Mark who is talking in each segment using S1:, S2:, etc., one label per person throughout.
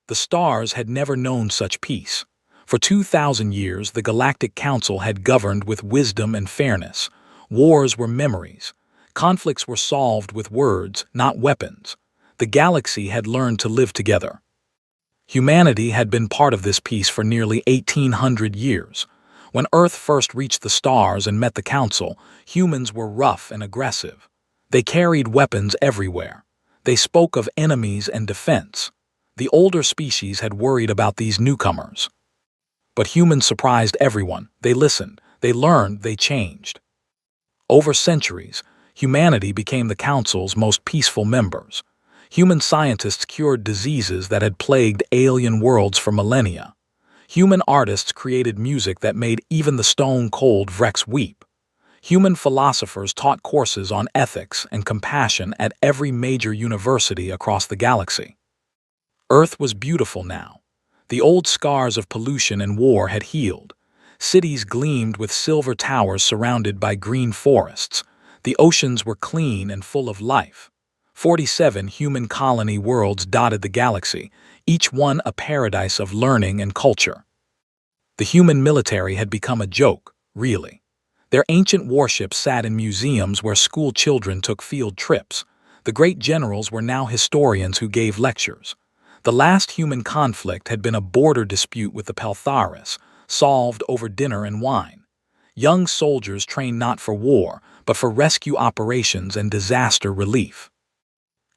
S1: The stars had never known such peace. For 2,000 years, the Galactic Council had governed with wisdom and fairness. Wars were memories. Conflicts were solved with words, not weapons. The galaxy had learned to live together. Humanity had been part of this peace for nearly 1,800 years. When Earth first reached the stars and met the Council, humans were rough and aggressive. They carried weapons everywhere. They spoke of enemies and defense. The older species had worried about these newcomers. But humans surprised everyone. They listened, they learned, they changed. Over centuries, humanity became the Council's most peaceful members. Human scientists cured diseases that had plagued alien worlds for millennia. Human artists created music that made even the stone-cold Vrex weep. Human philosophers taught courses on ethics and compassion at every major university across the galaxy. Earth was beautiful now. The old scars of pollution and war had healed. Cities gleamed with silver towers surrounded by green forests. The oceans were clean and full of life. 47 human colony worlds dotted the galaxy, each one a paradise of learning and culture. The human military had become a joke, really. Their ancient warships sat in museums where school children took field trips. The great generals were now historians who gave lectures. The last human conflict had been a border dispute with the Peltharis, solved over dinner and wine. Young soldiers trained not for war, but for rescue operations and disaster relief.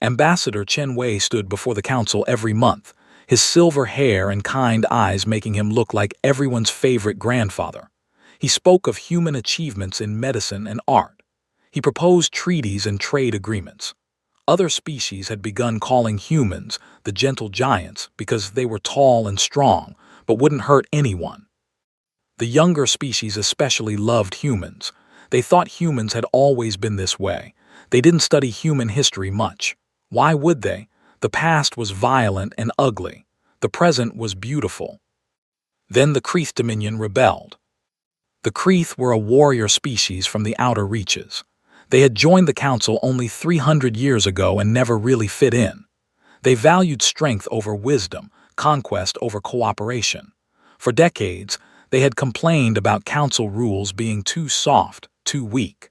S1: Ambassador Chen Wei stood before the Council every month, his silver hair and kind eyes making him look like everyone's favorite grandfather. He spoke of human achievements in medicine and art. He proposed treaties and trade agreements. Other species had begun calling humans the gentle giants because they were tall and strong, but wouldn't hurt anyone. The younger species especially loved humans. They thought humans had always been this way. They didn't study human history much. Why would they? The past was violent and ugly. The present was beautiful. Then the Kreeth Dominion rebelled. The Kreeth were a warrior species from the outer reaches. They had joined the Council only 300 years ago and never really fit in. They valued strength over wisdom, conquest over cooperation. For decades, they had complained about Council rules being too soft, too weak.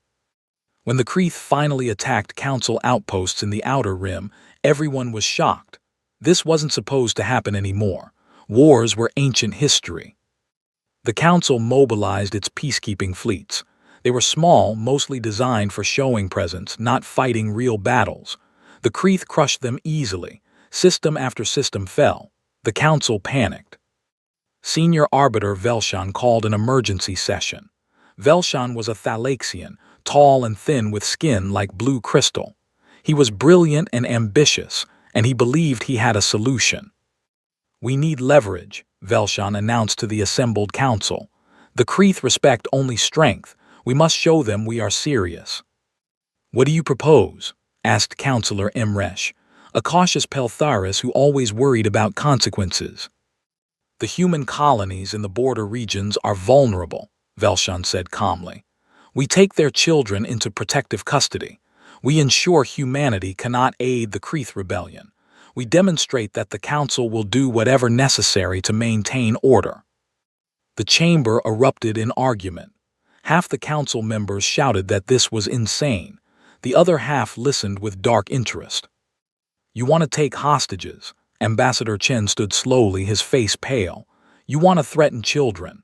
S1: When the Kreeth finally attacked Council outposts in the Outer Rim, everyone was shocked. This wasn't supposed to happen anymore. Wars were ancient history. The Council mobilized its peacekeeping fleets. They were small, mostly designed for showing presence, not fighting real battles. The Kreeth crushed them easily. System after system fell. The Council panicked. Senior Arbiter Velshan called an emergency session. Velshan was a Thalaxian, tall and thin with skin like blue crystal. He was brilliant and ambitious, and he believed he had a solution. "We need leverage," Velshan announced to the assembled Council. "The Kreeth respect only strength. We must show them we are serious." "What do you propose?" asked Councillor Imresh, a cautious Peltharis who always worried about consequences. "The human colonies in the border regions are vulnerable," Velshan said calmly. "We take their children into protective custody. We ensure humanity cannot aid the Kreeth rebellion. We demonstrate that the Council will do whatever necessary to maintain order." The chamber erupted in argument. Half the Council members shouted that this was insane. The other half listened with dark interest. "You want to take hostages?" Ambassador Chen stood slowly, his face pale. "You want to threaten children?"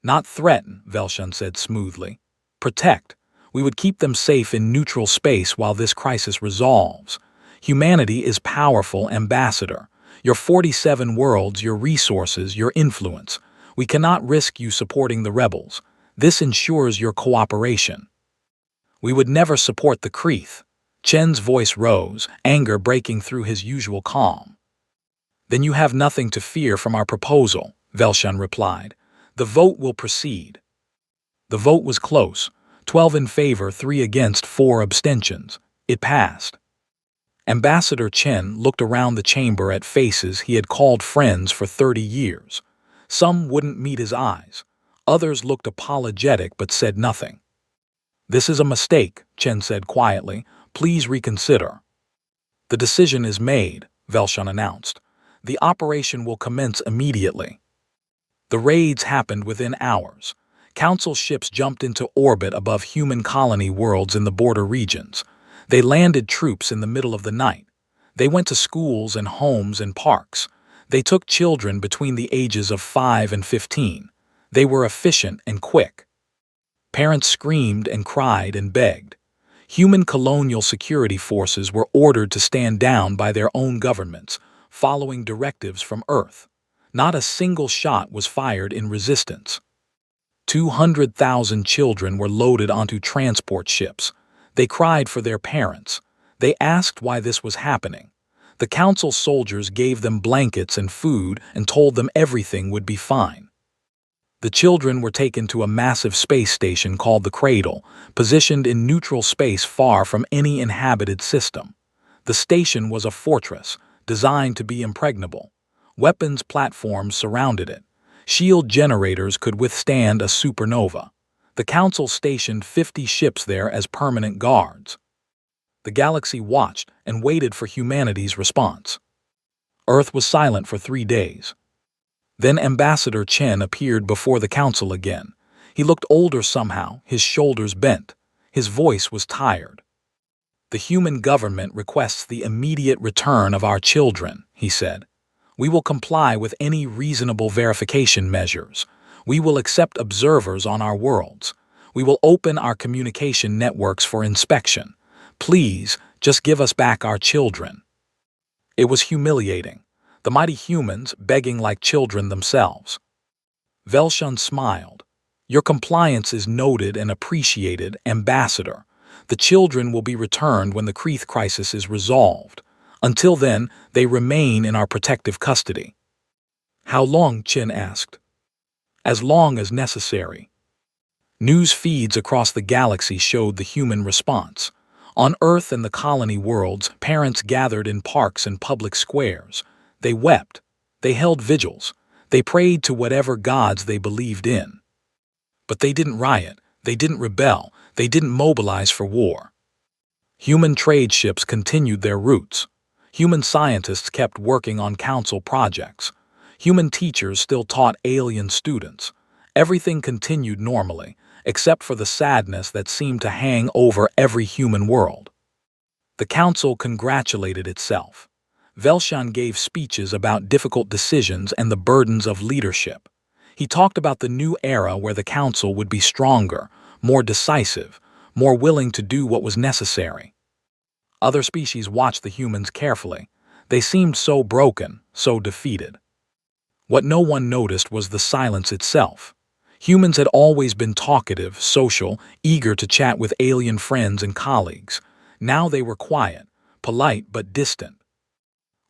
S1: "Not threaten," Velshan said smoothly. "Protect. We would keep them safe in neutral space while this crisis resolves. Humanity is powerful, Ambassador. Your 47 worlds, your resources, your influence. We cannot risk you supporting the rebels. This ensures your cooperation." "We would never support the Kreeth." Chen's voice rose, anger breaking through his usual calm. "Then you have nothing to fear from our proposal," Velshan replied. "The vote will proceed." The vote was close. 12 in favor, 3 against, 4 abstentions. It passed. Ambassador Chen looked around the chamber at faces he had called friends for 30 years. Some wouldn't meet his eyes. Others looked apologetic but said nothing. "This is a mistake," Chen said quietly. "Please reconsider." "The decision is made," Velshan announced. The operation will commence immediately. The raids happened within hours. Council ships jumped into orbit above human colony worlds in the border regions. They landed troops in the middle of the night. They went to schools and homes and parks. They took children between the ages of 5 and 15. They were efficient and quick. Parents screamed and cried and begged. Human colonial security forces were ordered to stand down by their own governments, following directives from Earth. Not a single shot was fired in resistance. 200,000 children were loaded onto transport ships. They cried for their parents. They asked why this was happening. The council soldiers gave them blankets and food and told them everything would be fine. The children were taken to a massive space station called the Cradle, positioned in neutral space far from any inhabited system. The station was a fortress, designed to be impregnable. Weapons platforms surrounded it. Shield generators could withstand a supernova. The Council stationed 50 ships there as permanent guards. The galaxy watched and waited for humanity's response. Earth was silent for 3 days. Then Ambassador Chen appeared before the Council again. He looked older somehow, his shoulders bent. His voice was tired. "The human government requests the immediate return of our children," he said. "We will comply with any reasonable verification measures. We will accept observers on our worlds. We will open our communication networks for inspection. Please, just give us back our children." It was humiliating. The mighty humans begging like children themselves. Velshun smiled. "Your compliance is noted and appreciated, Ambassador. The children will be returned when the Kreeth crisis is resolved. Until then, they remain in our protective custody." "How long?" Chen asked. "As long as necessary." News feeds across the galaxy showed the human response. On Earth and the colony worlds, parents gathered in parks and public squares. They wept. They held vigils. They prayed to whatever gods they believed in. But they didn't riot. They didn't rebel. They didn't mobilize for war. Human trade ships continued their routes. Human scientists kept working on council projects. Human teachers still taught alien students. Everything continued normally, except for the sadness that seemed to hang over every human world. The council congratulated itself. Velshun gave speeches about difficult decisions and the burdens of leadership. He talked about the new era where the council would be stronger, more decisive, more willing to do what was necessary. Other species watched the humans carefully. They seemed so broken, so defeated. What no one noticed was the silence itself. Humans had always been talkative, social, eager to chat with alien friends and colleagues. Now they were quiet, polite but distant.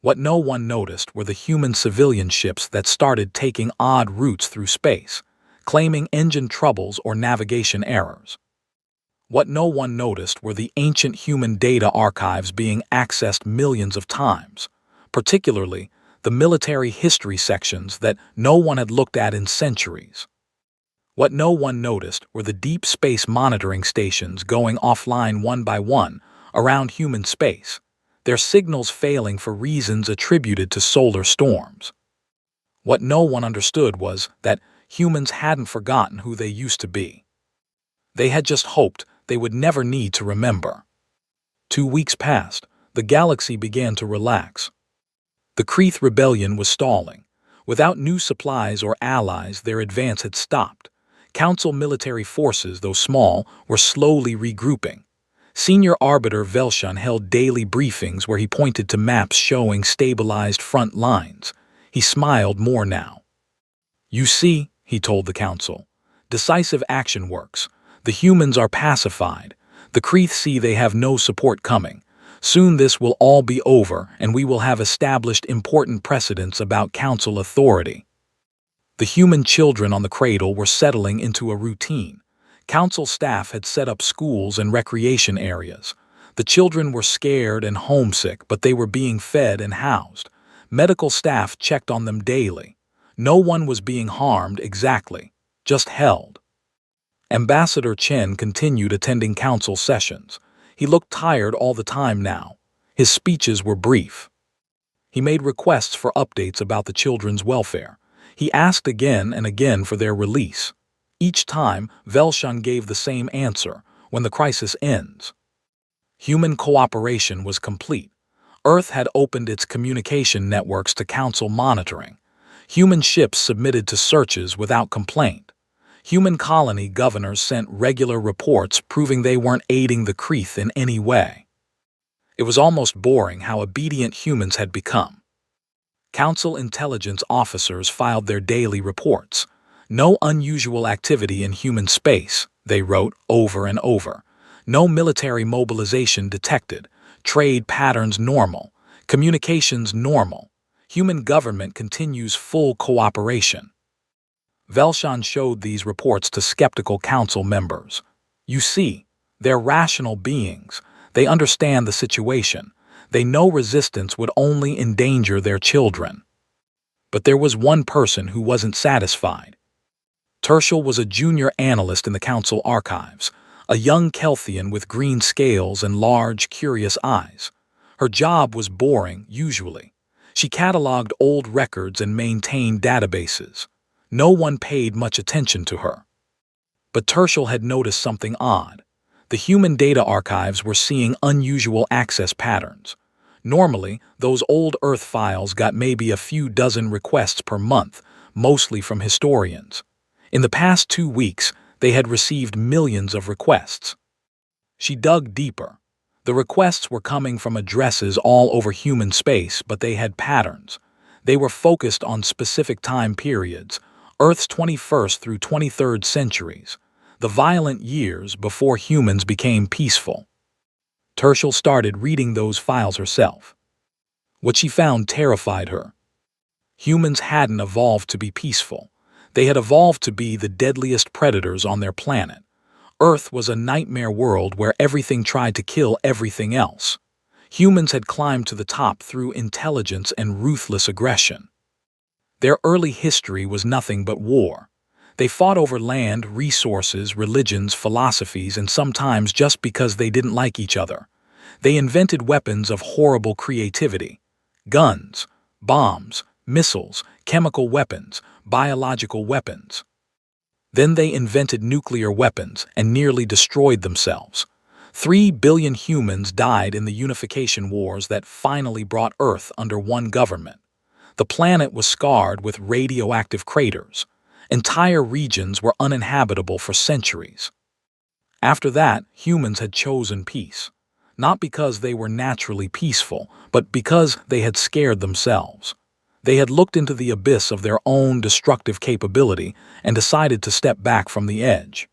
S1: What no one noticed were the human civilian ships that started taking odd routes through space, claiming engine troubles or navigation errors. What no one noticed were the ancient human data archives being accessed millions of times, particularly the military history sections that no one had looked at in centuries. What no one noticed were the deep space monitoring stations going offline one by one around human space, their signals failing for reasons attributed to solar storms. What no one understood was that humans hadn't forgotten who they used to be. They had just hoped they would never need to remember. 2 weeks passed. The galaxy began to relax. The Kreeth rebellion was stalling. Without new supplies or allies, their advance had stopped. Council military forces, though small, were slowly regrouping. Senior Arbiter Velshun held daily briefings where he pointed to maps showing stabilized front lines. He smiled more now. "You see," he told the Council, "decisive action works. The humans are pacified. The Kreeth see they have no support coming. Soon this will all be over, and we will have established important precedents about Council authority." The human children on the Cradle were settling into a routine. Council staff had set up schools and recreation areas. The children were scared and homesick, but they were being fed and housed. Medical staff checked on them daily. No one was being harmed exactly, just held. Ambassador Chen continued attending council sessions. He looked tired all the time now. His speeches were brief. He made requests for updates about the children's welfare. He asked again and again for their release. Each time, Velshan gave the same answer: when the crisis ends. Human cooperation was complete. Earth had opened its communication networks to Council monitoring. Human ships submitted to searches without complaint. Human colony governors sent regular reports proving they weren't aiding the Kreeth in any way. It was almost boring how obedient humans had become. Council intelligence officers filed their daily reports. No unusual activity in human space, they wrote over and over. No military mobilization detected. Trade patterns normal. Communications normal. Human government continues full cooperation. Velshan showed these reports to skeptical council members. You see, they're rational beings. They understand the situation. They know resistance would only endanger their children. But there was one person who wasn't satisfied. Tertial was a junior analyst in the council archives, a young Kelthian with green scales and large, curious eyes. Her job was boring, usually. She cataloged old records and maintained databases. No one paid much attention to her. But Tertial had noticed something odd. The human data archives were seeing unusual access patterns. Normally, those old Earth files got maybe a few dozen requests per month, mostly from historians. In the past 2 weeks, they had received millions of requests. She dug deeper. The requests were coming from addresses all over human space, but they had patterns. They were focused on specific time periods, Earth's 21st through 23rd centuries, the violent years before humans became peaceful. Tertial started reading those files herself. What she found terrified her. Humans hadn't evolved to be peaceful. They had evolved to be the deadliest predators on their planet. Earth was a nightmare world where everything tried to kill everything else. Humans had climbed to the top through intelligence and ruthless aggression. Their early history was nothing but war. They fought over land, resources, religions, philosophies, and sometimes just because they didn't like each other. They invented weapons of horrible creativity: guns, bombs, missiles, chemical weapons, biological weapons. Then they invented nuclear weapons and nearly destroyed themselves. 3 billion humans died in the unification wars that finally brought Earth under one government. The planet was scarred with radioactive craters. Entire regions were uninhabitable for centuries. After that, humans had chosen peace. Not because they were naturally peaceful, but because they had scared themselves. They had looked into the abyss of their own destructive capability and decided to step back from the edge.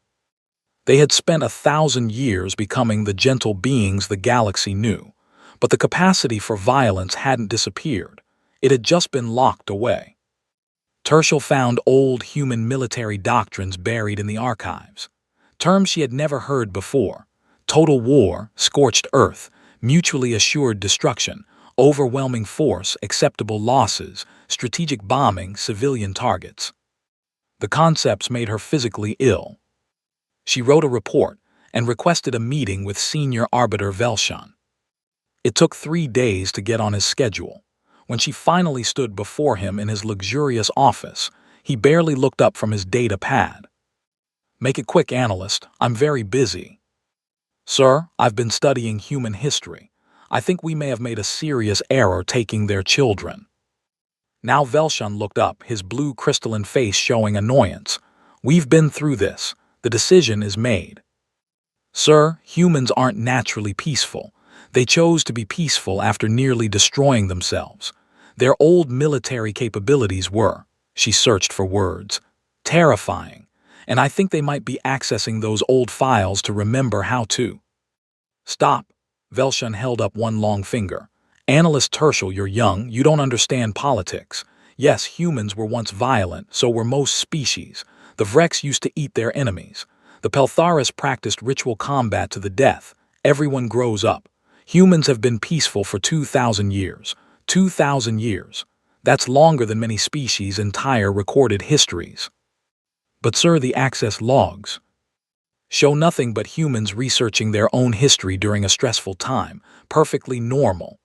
S1: They had spent 1,000 years becoming the gentle beings the galaxy knew, but the capacity for violence hadn't disappeared. It had just been locked away. Tertial found old human military doctrines buried in the archives. Terms she had never heard before: total war, scorched earth, mutually assured destruction, overwhelming force, acceptable losses, strategic bombing, civilian targets. The concepts made her physically ill. She wrote a report and requested a meeting with Senior Arbiter Velshan. It took 3 days to get on his schedule. When she finally stood before him in his luxurious office, he barely looked up from his data pad. "Make it quick, analyst. I'm very busy." "Sir, I've been studying human history. I think we may have made a serious error taking their children." Now Velshan looked up, his blue crystalline face showing annoyance. "We've been through this. The decision is made." "Sir, humans aren't naturally peaceful. They chose to be peaceful after nearly destroying themselves. Their old military capabilities were," she searched for words, "terrifying, and I think they might be accessing those old files to remember how to." "Stop." Velshan held up one long finger. "Analyst Tertial, you're young, you don't understand politics. Yes, humans were once violent, so were most species. The Vrex used to eat their enemies. The Peltharis practiced ritual combat to the death. Everyone grows up. Humans have been peaceful for 2,000 years. 2,000 years. That's longer than many species' entire recorded histories." "But sir, the access logs show nothing but humans researching their own history during a stressful time. Perfectly normal."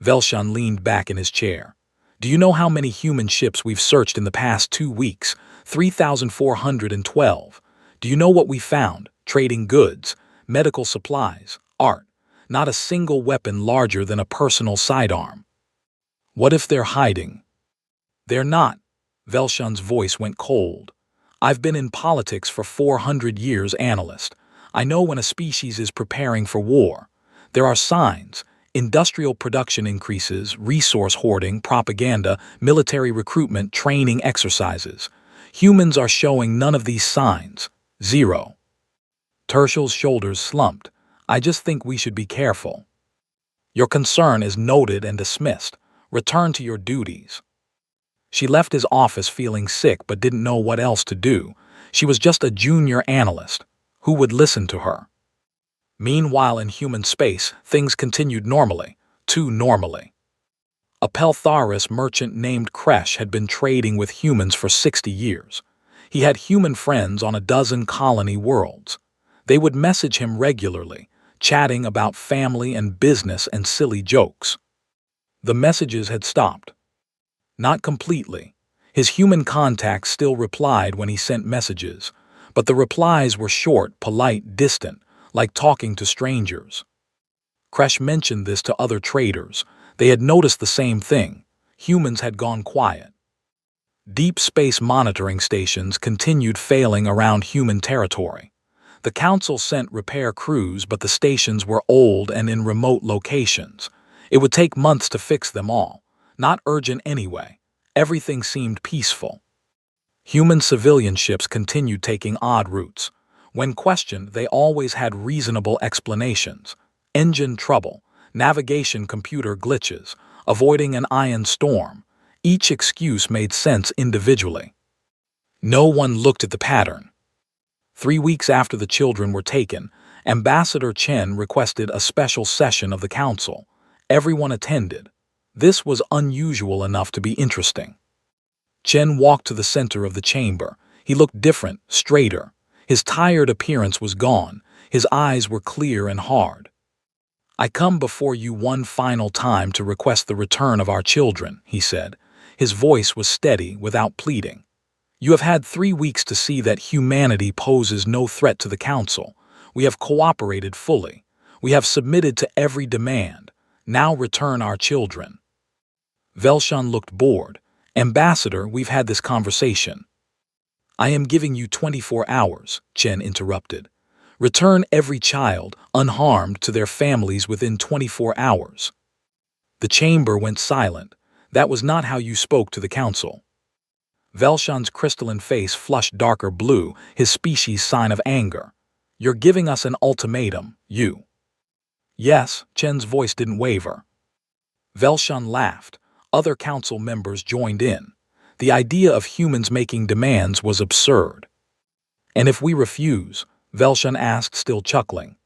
S1: Velshan leaned back in his chair. Do you know how many human ships we've searched in the past 2 weeks? 3,412. Do you know what we found? Trading goods, medical supplies, art. Not a single weapon larger than a personal sidearm. What if they're hiding? They're not. Velshan's voice went cold. I've been in politics for 400 years, analyst. I know when a species is preparing for war. There are signs. Industrial production increases, resource hoarding, propaganda, military recruitment, training exercises. Humans are showing none of these signs. Zero. Tertial's shoulders slumped. I just think we should be careful. Your concern is noted and dismissed. Return to your duties. She left his office feeling sick but didn't know what else to do. She was just a junior analyst. Who would listen to her? Meanwhile, in human space, things continued normally, too normally. A Peltharis merchant named Kresh had been trading with humans for 60 years. He had human friends on a dozen colony worlds. They would message him regularly, chatting about family and business and silly jokes. The messages had stopped. Not completely. His human contacts still replied when he sent messages, but the replies were short, polite, distant, like talking to strangers. Kresh mentioned this to other traders. They had noticed the same thing. Humans had gone quiet. Deep space monitoring stations continued failing around human territory. The council sent repair crews, but the stations were old and in remote locations. It would take months to fix them all. Not urgent anyway. Everything seemed peaceful. Human civilian ships continued taking odd routes. When questioned, they always had reasonable explanations. Engine trouble, navigation computer glitches, avoiding an ion storm. Each excuse made sense individually. No one looked at the pattern. 3 weeks after the children were taken, Ambassador Chen requested a special session of the council. Everyone attended. This was unusual enough to be interesting. Chen walked to the center of the chamber. He looked different, straighter. His tired appearance was gone. His eyes were clear and hard. I come before you one final time to request the return of our children, he said. His voice was steady, without pleading. You have had 3 weeks to see that humanity poses no threat to the council. We have cooperated fully. We have submitted to every demand. Now return our children. Velshan looked bored. Ambassador, we've had this conversation. I am giving you 24 hours, Chen interrupted. Return every child, unharmed, to their families within 24 hours. The chamber went silent. That was not how you spoke to the council. Velshan's crystalline face flushed darker blue, his species' sign of anger. You're giving us an ultimatum, you. Yes, Chen's voice didn't waver. Velshan laughed. Other council members joined in. The idea of humans making demands was absurd. And if we refuse? Velshan asked, still chuckling.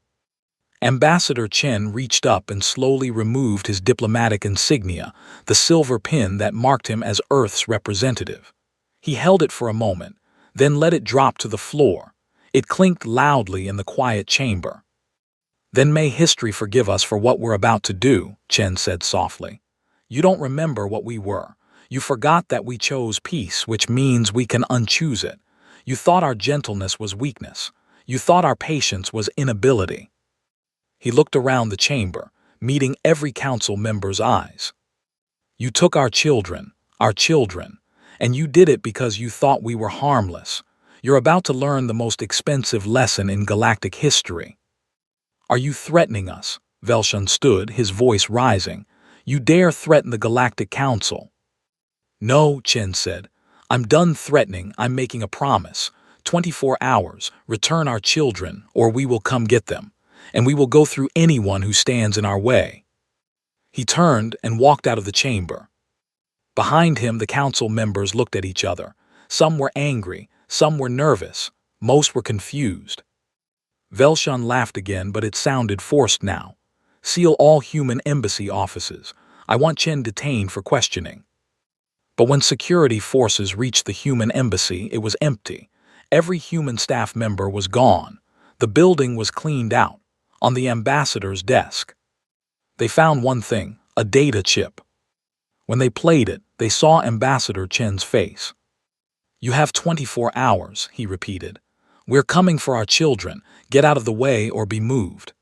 S1: Ambassador Chen reached up and slowly removed his diplomatic insignia, the silver pin that marked him as Earth's representative. He held it for a moment, then let it drop to the floor. It clinked loudly in the quiet chamber. Then may history forgive us for what we're about to do, Chen said softly. You don't remember what we were. You forgot that we chose peace, which means we can unchoose it. You thought our gentleness was weakness. You thought our patience was inability. He looked around the chamber, meeting every council member's eyes. You took our children, and you did it because you thought we were harmless. You're about to learn the most expensive lesson in galactic history. Are you threatening us? Velshan stood, his voice rising. You dare threaten the Galactic Council? No, Chen said. I'm done threatening. I'm making a promise. 24 hours, return our children, or we will come get them. And we will go through anyone who stands in our way. He turned and walked out of the chamber. Behind him, the council members looked at each other. Some were angry, some were nervous, most were confused. Velshan laughed again, but it sounded forced now. Seal all human embassy offices. I want Chen detained for questioning. But when security forces reached the human embassy, it was empty. Every human staff member was gone. The building was cleaned out, on the ambassador's desk. They found one thing, A data chip. When they played it, they saw Ambassador Chen's face. "You have 24 hours," he repeated. "We're coming for our children. Get out of the way or be moved."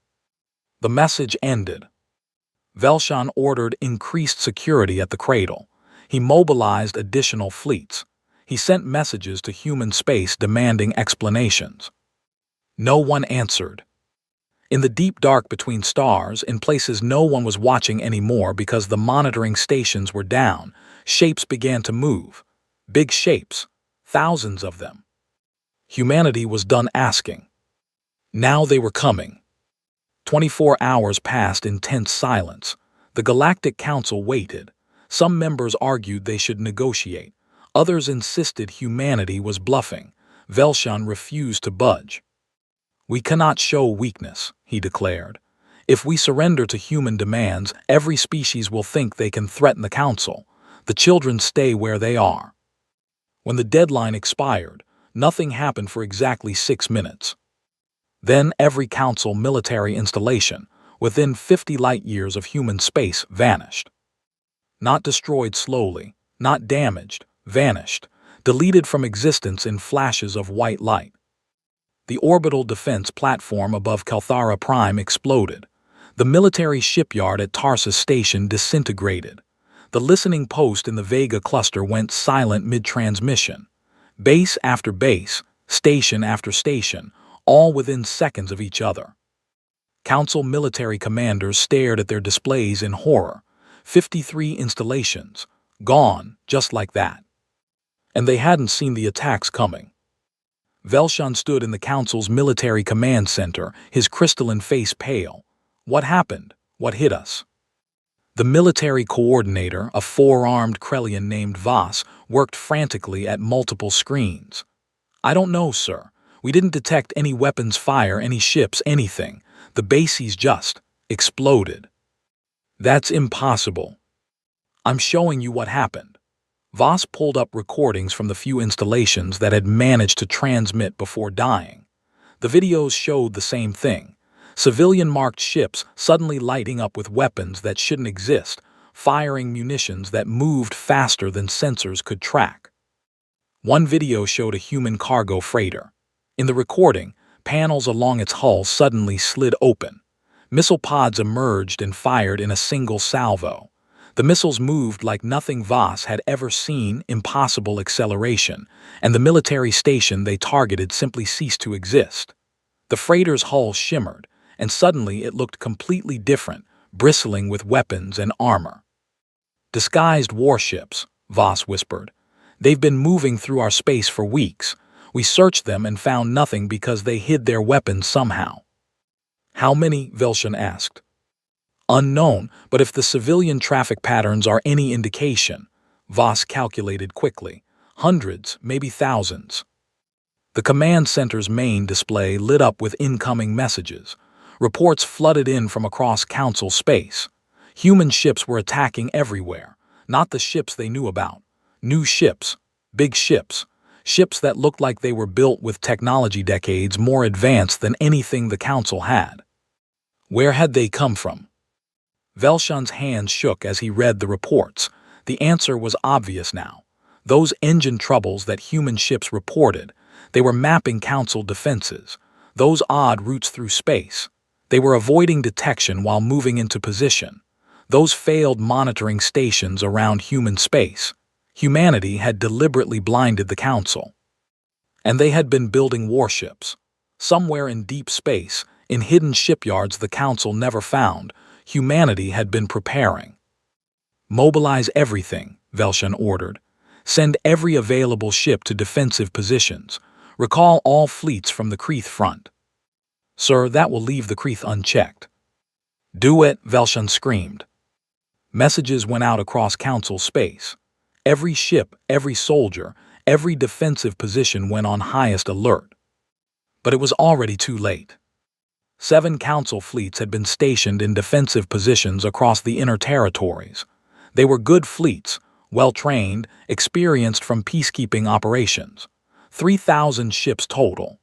S1: The message ended. Velshan ordered increased security at the cradle. He mobilized additional fleets. He sent messages to human space demanding explanations. No one answered. In the deep dark between stars, in places no one was watching anymore because the monitoring stations were down, shapes began to move. Big shapes. Thousands of them. Humanity was done asking. Now they were coming. 24 hours passed in tense silence. The Galactic Council waited. Some members argued they should negotiate. Others insisted humanity was bluffing. Velshan refused to budge. "We cannot show weakness," he declared. "If we surrender to human demands, every species will think they can threaten the Council. The children stay where they are." When the deadline expired, nothing happened for exactly 6 minutes. Then every Council military installation, within 50 light-years of human space, vanished. Not destroyed slowly, not damaged, vanished, deleted from existence in flashes of white light. The orbital defense platform above Kalthara Prime exploded. The military shipyard at Tarsus Station disintegrated. The listening post in the Vega cluster went silent mid-transmission. Base after base, station after station, all within seconds of each other. Council military commanders stared at their displays in horror. 53 installations, gone just like that. And they hadn't seen the attacks coming. Velshan stood in the Council's military command center, his crystalline face pale. What happened? What hit us? The military coordinator, a four-armed Krellian named Voss, worked frantically at multiple screens. "I don't know, sir. We didn't detect any weapons fire, any ships, anything. The bases just exploded." "That's impossible." "I'm showing you what happened." Voss pulled up recordings from the few installations that had managed to transmit before dying. The videos showed the same thing. Civilian-marked ships suddenly lighting up with weapons that shouldn't exist, firing munitions that moved faster than sensors could track. One video showed a human cargo freighter. In the recording, panels along its hull suddenly slid open. Missile pods emerged and fired in a single salvo. The missiles moved like nothing Voss had ever seen, impossible acceleration, and the military station they targeted simply ceased to exist. The freighter's hull shimmered, and suddenly it looked completely different, bristling with weapons and armor. "Disguised warships," Voss whispered. "They've been moving through our space for weeks. We searched them and found nothing because they hid their weapons somehow." "How many?" Velshan asked. "Unknown, but if the civilian traffic patterns are any indication," Voss calculated quickly, "hundreds, maybe thousands." The command center's main display lit up with incoming messages. Reports flooded in from across Council space. Human ships were attacking everywhere, not the ships they knew about. New ships, big ships, ships that looked like they were built with technology decades more advanced than anything the Council had. Where had they come from? Velshan's hands shook as he read the reports. The answer was obvious now. Those engine troubles that human ships reported, they were mapping Council defenses. Those odd routes through space. They were avoiding detection while moving into position. Those failed monitoring stations around human space. Humanity had deliberately blinded the Council. And they had been building warships. Somewhere in deep space, in hidden shipyards the Council never found, humanity had been preparing. "Mobilize everything," Velshan ordered. "Send every available ship to defensive positions. Recall all fleets from the Kreeth front." "Sir, that will leave the Kreeth unchecked." "Do it," Velshan screamed. Messages went out across Council space. Every ship, every soldier, every defensive position went on highest alert. But it was already too late. 7 Council fleets had been stationed in defensive positions across the inner territories. They were good fleets, well-trained, experienced from peacekeeping operations. 3,000 ships total.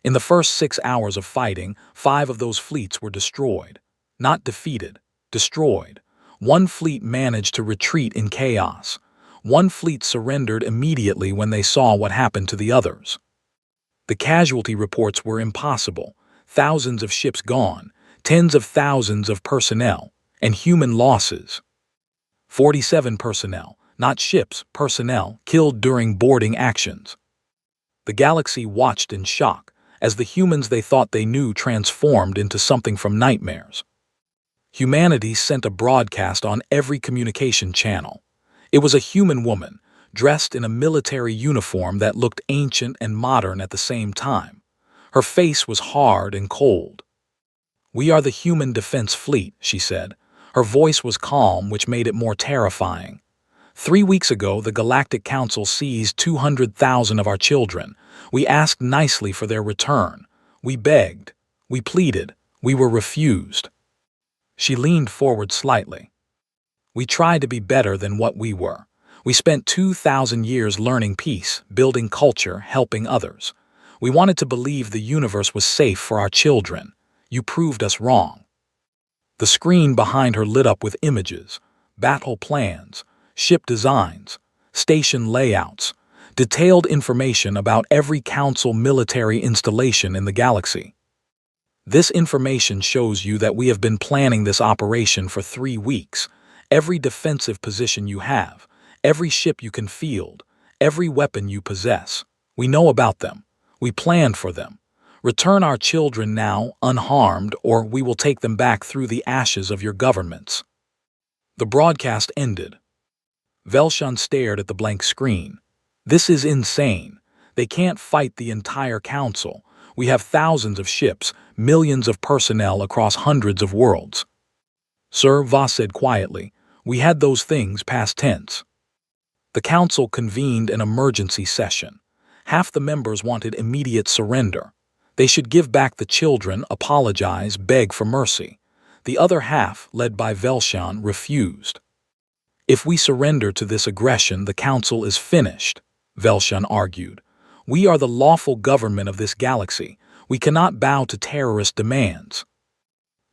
S1: In the first 6 hours of fighting, 5 of those fleets were destroyed. Not defeated, destroyed. One fleet managed to retreat in chaos. One fleet surrendered immediately when they saw what happened to the others. The casualty reports were impossible. Thousands of ships gone, tens of thousands of personnel, and human losses. 47 personnel, not ships, personnel, killed during boarding actions. The galaxy watched in shock as the humans they thought they knew transformed into something from nightmares. Humanity sent a broadcast on every communication channel. It was a human woman, dressed in a military uniform that looked ancient and modern at the same time. Her face was hard and cold. "We are the Human Defense Fleet," she said. Her voice was calm, which made it more terrifying. 3 weeks ago, the Galactic Council seized 200,000 of our children. We asked nicely for their return. We begged. We pleaded. We were refused. She leaned forward slightly. We tried to be better than what we were. We spent 2,000 years learning peace, building culture, helping others. We wanted to believe the universe was safe for our children. You proved us wrong. The screen behind her lit up with images, battle plans, ship designs, station layouts, detailed information about every council military installation in the galaxy. This information shows you that we have been planning this operation for 3 weeks. Every defensive position you have, every ship you can field, every weapon you possess. We know about them. We planned for them. Return our children now, unharmed, or we will take them back through the ashes of your governments. The broadcast ended. Velshan stared at the blank screen. This is insane. They can't fight the entire council. We have thousands of ships, millions of personnel across hundreds of worlds. Sir, Voss said quietly, we had those things past tense. The council convened an emergency session. Half the members wanted immediate surrender. They should give back the children, apologize, beg for mercy. The other half, led by Velshan, refused. If we surrender to this aggression, the council is finished, Velshan argued. We are the lawful government of this galaxy. We cannot bow to terrorist demands.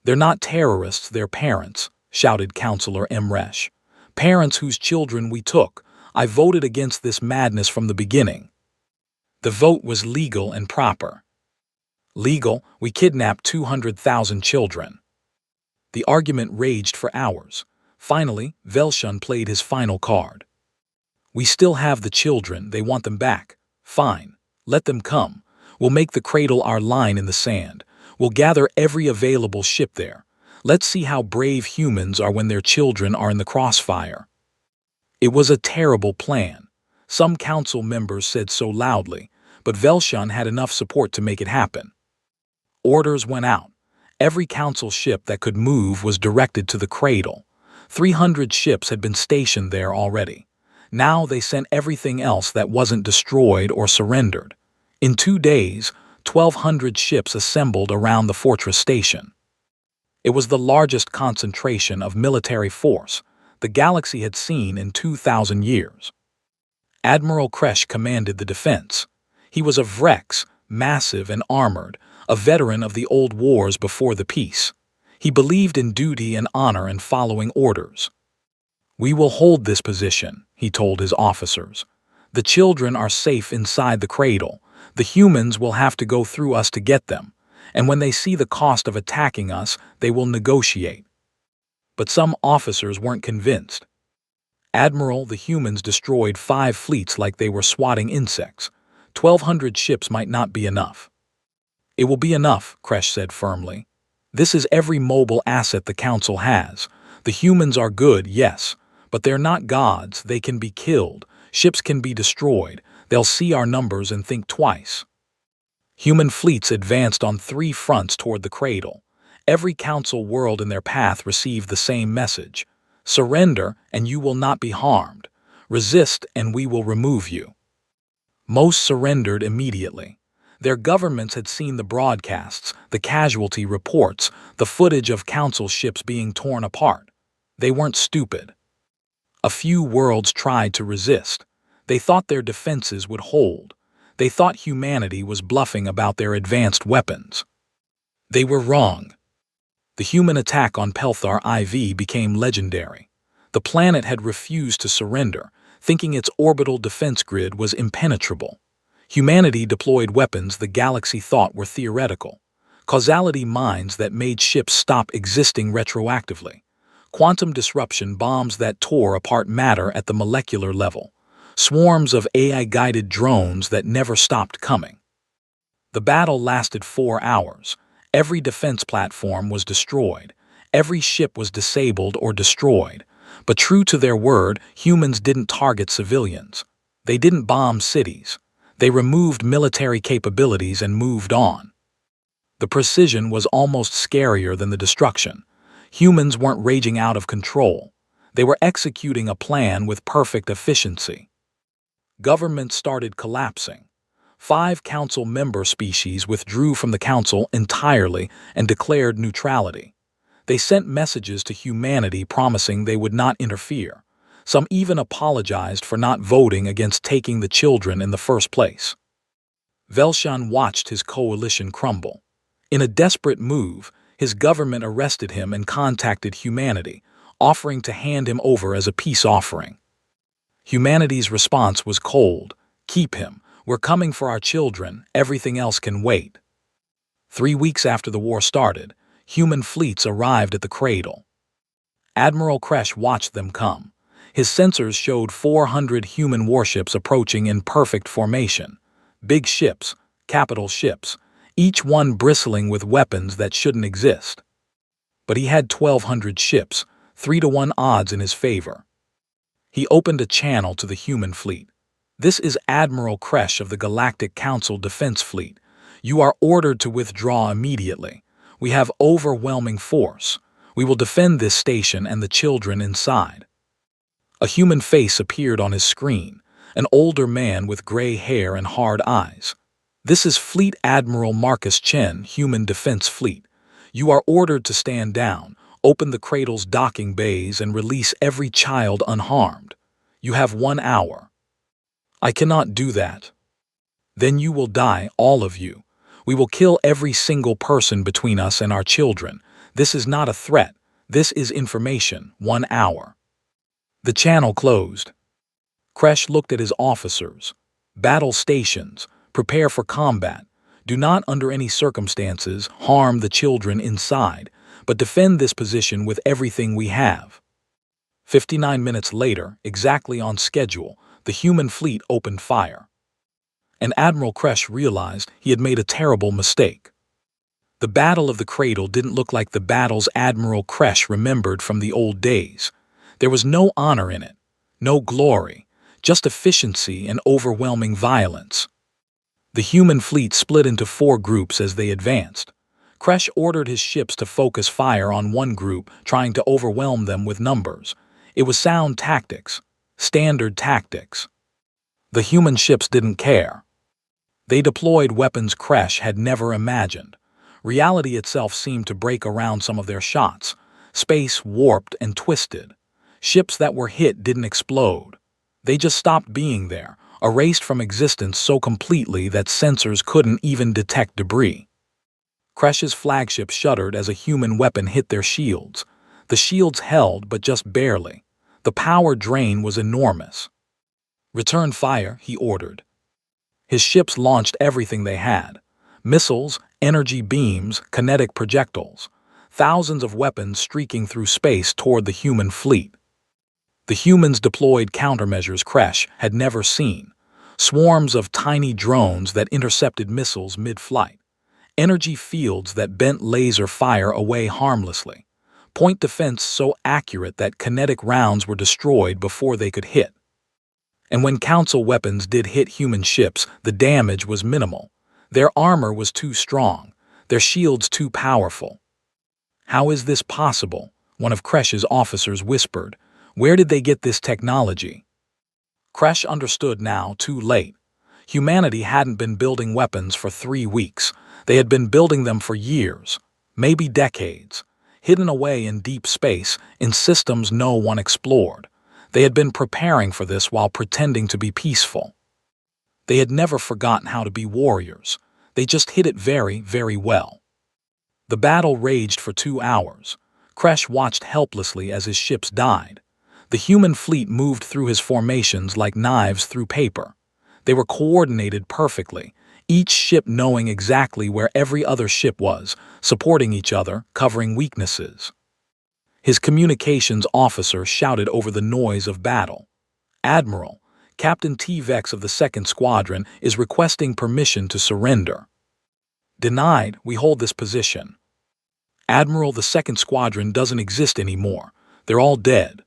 S1: They're not terrorists, they're parents, shouted Councillor Emresh. Parents whose children we took. I voted against this madness from the beginning. The vote was legal and proper. Legal, we kidnapped 200,000 children. The argument raged for hours. Finally, Velshan played his final card. We still have the children, they want them back. Fine, let them come. We'll make the cradle our line in the sand. We'll gather every available ship there. Let's see how brave humans are when their children are in the crossfire. It was a terrible plan. Some council members said so loudly, but Velshan had enough support to make it happen. Orders went out. Every council ship that could move was directed to the cradle. 300 ships had been stationed there already. Now they sent everything else that wasn't destroyed or surrendered. In 2 days, 1,200 ships assembled around the fortress station. It was the largest concentration of military force the galaxy had seen in 2,000 years. Admiral Kresh commanded the defense. He was a Vrex, massive and armored, a veteran of the old wars before the peace. He believed in duty and honor and following orders. We will hold this position, he told his officers. The children are safe inside the cradle. The humans will have to go through us to get them, and when they see the cost of attacking us, they will negotiate. But some officers weren't convinced. Admiral, the humans destroyed 5 fleets like they were swatting insects. 1,200 ships might not be enough. It will be enough, Kresh said firmly. This is every mobile asset the council has. The humans are good, yes, but they're not gods. They can be killed. Ships can be destroyed. They'll see our numbers and think twice. Human fleets advanced on 3 fronts toward the cradle. Every council world in their path received the same message. Surrender, and you will not be harmed. Resist, and we will remove you. Most surrendered immediately. Their governments had seen the broadcasts, the casualty reports, the footage of council ships being torn apart. They weren't stupid. A few worlds tried to resist. They thought their defenses would hold. They thought humanity was bluffing about their advanced weapons. They were wrong. The The human attack on Pelthar IV became legendary. The planet had refused to surrender, thinking its orbital defense grid was impenetrable. Humanity deployed weapons the galaxy thought were theoretical. Causality mines that made ships stop existing retroactively. Quantum disruption bombs that tore apart matter at the molecular level. Swarms of AI-guided drones that never stopped coming. The battle lasted 4 hours. Every defense platform was destroyed. Every ship was disabled or destroyed. But true to their word, humans didn't target civilians. They didn't bomb cities. They removed military capabilities and moved on. The precision was almost scarier than the destruction. Humans weren't raging out of control. They were executing a plan with perfect efficiency. Governments started collapsing. 5 council member species withdrew from the council entirely and declared neutrality. They sent messages to humanity promising they would not interfere. Some even apologized for not voting against taking the children in the first place. Velshan watched his coalition crumble. In a desperate move, his government arrested him and contacted humanity, offering to hand him over as a peace offering. Humanity's response was cold. "Keep him. We're coming for our children. Everything else can wait." 3 weeks after the war started, human fleets arrived at the cradle. Admiral Kresh watched them come. His sensors showed 400 human warships approaching in perfect formation. Big ships, capital ships, each one bristling with weapons that shouldn't exist. But he had 1,200 ships, 3-to-1 odds in his favor. He opened a channel to the human fleet. "This is Admiral Kresh of the Galactic Council Defense Fleet. You are ordered to withdraw immediately. We have overwhelming force. We will defend this station and the children inside." A human face appeared on his screen, an older man with gray hair and hard eyes. "This is Fleet Admiral Marcus Chen, Human Defense Fleet. You are ordered to stand down, open the cradle's docking bays, and release every child unharmed. You have 1 hour." "I cannot do that." "Then you will die, all of you. We will kill every single person between us and our children. This is not a threat. This is information. 1 hour." The channel closed. Kresh looked at his officers. "Battle stations. Prepare for combat. Do not under any circumstances harm the children inside, but defend this position with everything we have." 59 minutes later, exactly on schedule, the human fleet opened fire. And Admiral Kresh realized he had made a terrible mistake. The Battle of the Cradle didn't look like the battles Admiral Kresh remembered from the old days. There was no honor in it, no glory, just efficiency and overwhelming violence. The human fleet split into 4 groups as they advanced. Kresh ordered his ships to focus fire on one group, trying to overwhelm them with numbers. It was sound tactics, standard tactics. The human ships didn't care. They deployed weapons Kresh had never imagined. Reality itself seemed to break around some of their shots. Space warped and twisted. Ships that were hit didn't explode. They just stopped being there, erased from existence so completely that sensors couldn't even detect debris. Kresh's flagship shuddered as a human weapon hit their shields. The shields held, but just barely. The power drain was enormous. "Return fire," he ordered. His ships launched everything they had. Missiles, energy beams, kinetic projectiles. Thousands of weapons streaking through space toward the human fleet. The humans deployed countermeasures Kresh had never seen. Swarms of tiny drones that intercepted missiles mid-flight. Energy fields that bent laser fire away harmlessly. Point defense so accurate that kinetic rounds were destroyed before they could hit. And when Council weapons did hit human ships, the damage was minimal. Their armor was too strong, their shields too powerful. "How is this possible?" one of Kresh's officers whispered. "Where did they get this technology?" Kresh understood now, too late. Humanity hadn't been building weapons for 3 weeks. They had been building them for years, maybe decades, hidden away in deep space, in systems no one explored. They had been preparing for this while pretending to be peaceful. They had never forgotten how to be warriors. They just hid it very, very well. The battle raged for 2 hours. Kresh watched helplessly as his ships died. The human fleet moved through his formations like knives through paper. They were coordinated perfectly, each ship knowing exactly where every other ship was, supporting each other, covering weaknesses. His communications officer shouted over the noise of battle. "Admiral, Captain T-Vex of the 2nd Squadron is requesting permission to surrender." "Denied, we hold this position." "Admiral, the 2nd Squadron doesn't exist anymore. They're all dead."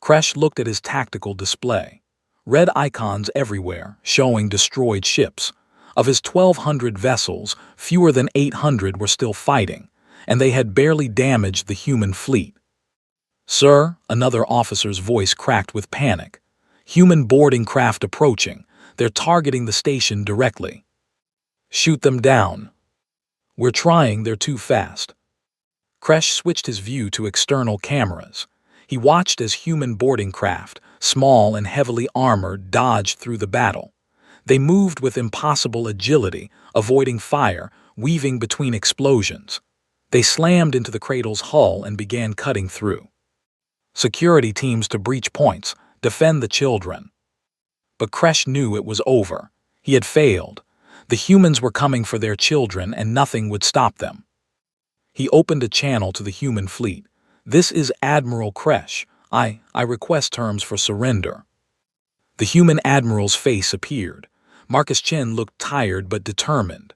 S1: Kresh looked at his tactical display. Red icons everywhere, showing destroyed ships. Of his 1,200 vessels, fewer than 800 were still fighting, and they had barely damaged the human fleet. "Sir," another officer's voice cracked with panic. "Human boarding craft approaching. They're targeting the station directly." "Shoot them down." "We're trying, they're too fast." Kresh switched his view to external cameras. He watched as human boarding craft, small and heavily armored, dodged through the battle. They moved with impossible agility, avoiding fire, weaving between explosions. They slammed into the cradle's hull and began cutting through. "Security teams to breach points, defend the children." But Kresh knew it was over. He had failed. The humans were coming for their children and nothing would stop them. He opened a channel to the human fleet. "This is Admiral Kresh. I request terms for surrender." The human admiral's face appeared. Marcus Chen looked tired but determined.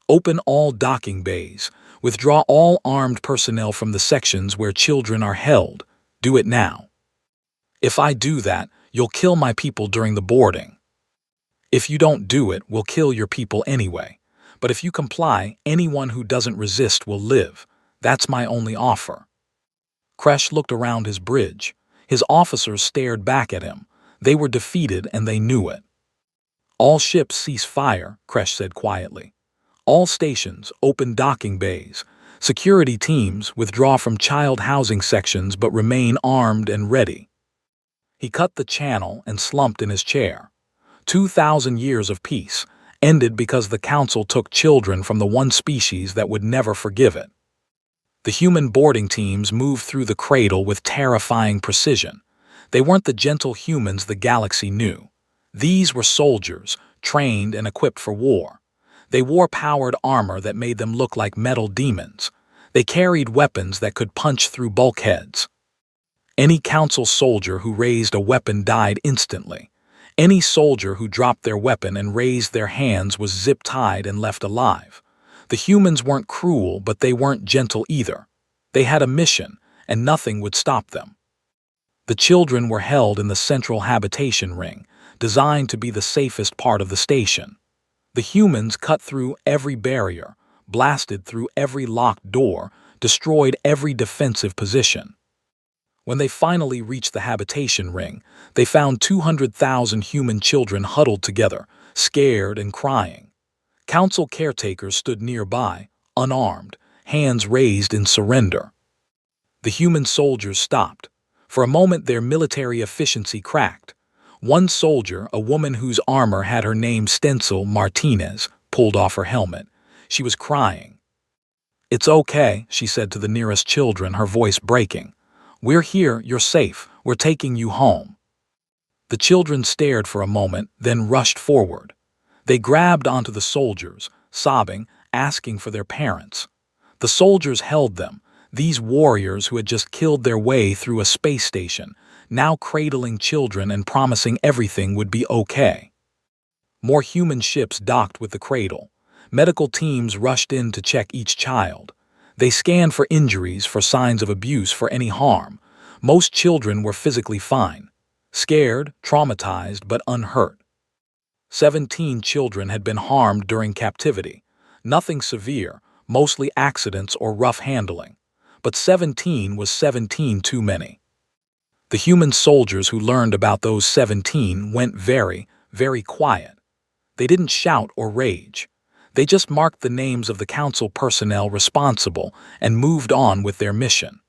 S1: "Open all docking bays. Withdraw all armed personnel from the sections where children are held. Do it now." "If I do that, you'll kill my people during the boarding." "If you don't do it, we'll kill your people anyway. But if you comply, anyone who doesn't resist will live. That's my only offer." Kresh looked around his bridge. His officers stared back at him. They were defeated and they knew it. "All ships cease fire," Kresh said quietly. "All stations open docking bays. Security teams withdraw from child housing sections but remain armed and ready." He cut the channel and slumped in his chair. 2,000 years of peace ended because the Council took children from the one species that would never forgive it. The human boarding teams moved through the cradle with terrifying precision. They weren't the gentle humans the galaxy knew. These were soldiers, trained and equipped for war. They wore powered armor that made them look like metal demons. They carried weapons that could punch through bulkheads. Any Council soldier who raised a weapon died instantly. Any soldier who dropped their weapon and raised their hands was zip-tied and left alive. The humans weren't cruel, but they weren't gentle either. They had a mission, and nothing would stop them. The children were held in the central habitation ring, designed to be the safest part of the station. The humans cut through every barrier, blasted through every locked door, destroyed every defensive position. When they finally reached the habitation ring, they found 200,000 human children huddled together, scared and crying. Council caretakers stood nearby, unarmed, hands raised in surrender. The human soldiers stopped. For a moment their military efficiency cracked. One soldier, a woman whose armor had her name stenciled Martinez, pulled off her helmet. She was crying. "It's okay," she said to the nearest children, her voice breaking. "We're here, you're safe, we're taking you home." The children stared for a moment, then rushed forward. They grabbed onto the soldiers, sobbing, asking for their parents. The soldiers held them, these warriors who had just killed their way through a space station, now cradling children and promising everything would be okay. More human ships docked with the cradle. Medical teams rushed in to check each child. They scanned for injuries, for signs of abuse, for any harm. Most children were physically fine. Scared, traumatized, but unhurt. 17 children had been harmed during captivity. Nothing severe, mostly accidents or rough handling. But 17 was 17 too many. The human soldiers who learned about those 17 went very, very quiet. They didn't shout or rage. They just marked the names of the Council personnel responsible and moved on with their mission.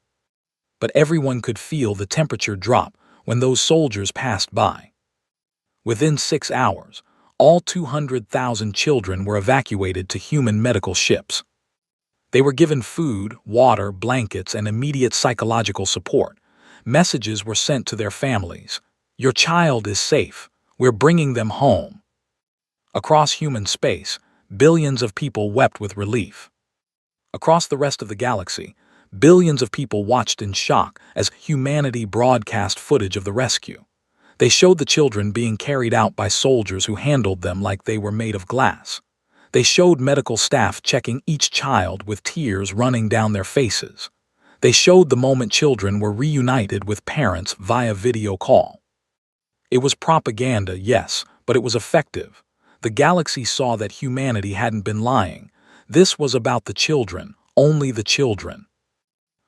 S1: But everyone could feel the temperature drop when those soldiers passed by. Within 6 hours, all 200,000 children were evacuated to human medical ships. They were given food, water, blankets, and immediate psychological support. Messages were sent to their families. Your child is safe. We're bringing them home. Across human space, billions of people wept with relief. Across the rest of the galaxy, billions of people watched in shock as humanity broadcast footage of the rescue. They showed the children being carried out by soldiers who handled them like they were made of glass. They showed medical staff checking each child with tears running down their faces. They showed the moment children were reunited with parents via video call. It was propaganda, yes, but it was effective. The galaxy saw that humanity hadn't been lying. This was about the children, only the children.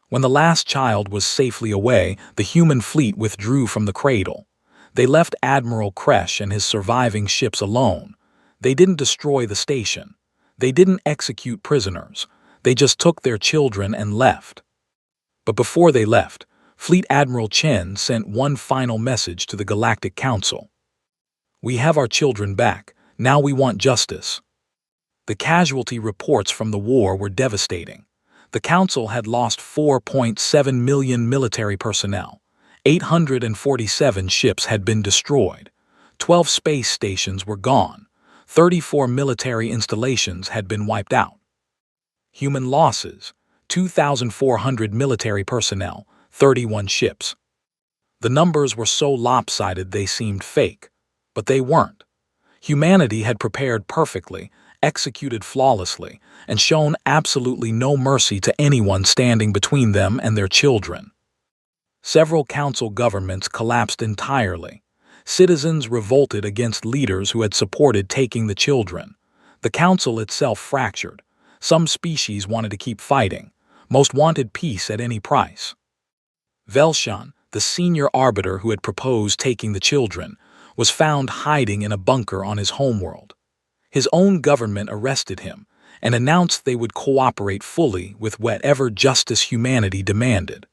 S1: When the last child was safely away, the human fleet withdrew from the cradle. They left Admiral Kresh and his surviving ships alone. They didn't destroy the station. They didn't execute prisoners. They just took their children and left. But before they left, Fleet Admiral Chen sent one final message to the Galactic Council. We have our children back. Now we want justice. The casualty reports from the war were devastating. The Council had lost 4.7 million military personnel. 847 ships had been destroyed. 12 space stations were gone. 34 military installations had been wiped out. Human losses: 2,400 military personnel, 31 ships. The numbers were so lopsided they seemed fake, but they weren't. Humanity had prepared perfectly, executed flawlessly, and shown absolutely no mercy to anyone standing between them and their children. Several council governments collapsed entirely. Citizens revolted against leaders who had supported taking the children. The council itself fractured. Some species wanted to keep fighting. Most wanted peace at any price. Velshan, the senior arbiter who had proposed taking the children, was found hiding in a bunker on his homeworld. His own government arrested him and announced they would cooperate fully with whatever justice humanity demanded.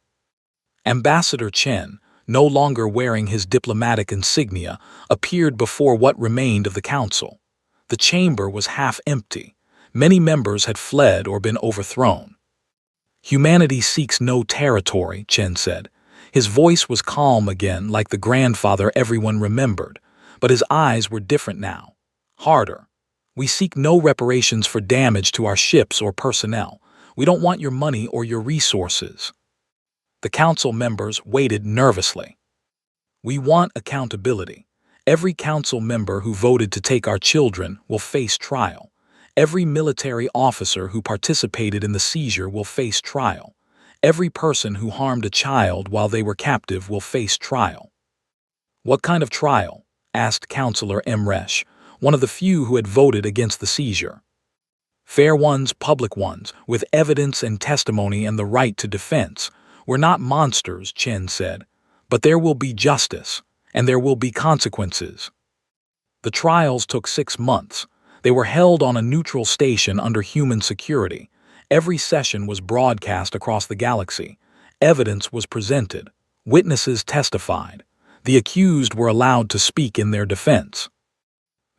S1: Ambassador Chen, no longer wearing his diplomatic insignia, appeared before what remained of the council. The chamber was half empty. Many members had fled or been overthrown. Humanity seeks no territory, Chen said. His voice was calm again, like the grandfather everyone remembered, but his eyes were different now, harder. We seek no reparations for damage to our ships or personnel. We don't want your money or your resources. The council members waited nervously. We want accountability. Every council member who voted to take our children will face trial. Every military officer who participated in the seizure will face trial. Every person who harmed a child while they were captive will face trial. What kind of trial? Asked Councillor Emresh, one of the few who had voted against the seizure. Fair ones, public ones, with evidence and testimony and the right to defense. We're not monsters, Chen said, but there will be justice, and there will be consequences. The trials took 6 months. They were held on a neutral station under human security. Every session was broadcast across the galaxy. Evidence was presented. Witnesses testified. The accused were allowed to speak in their defense.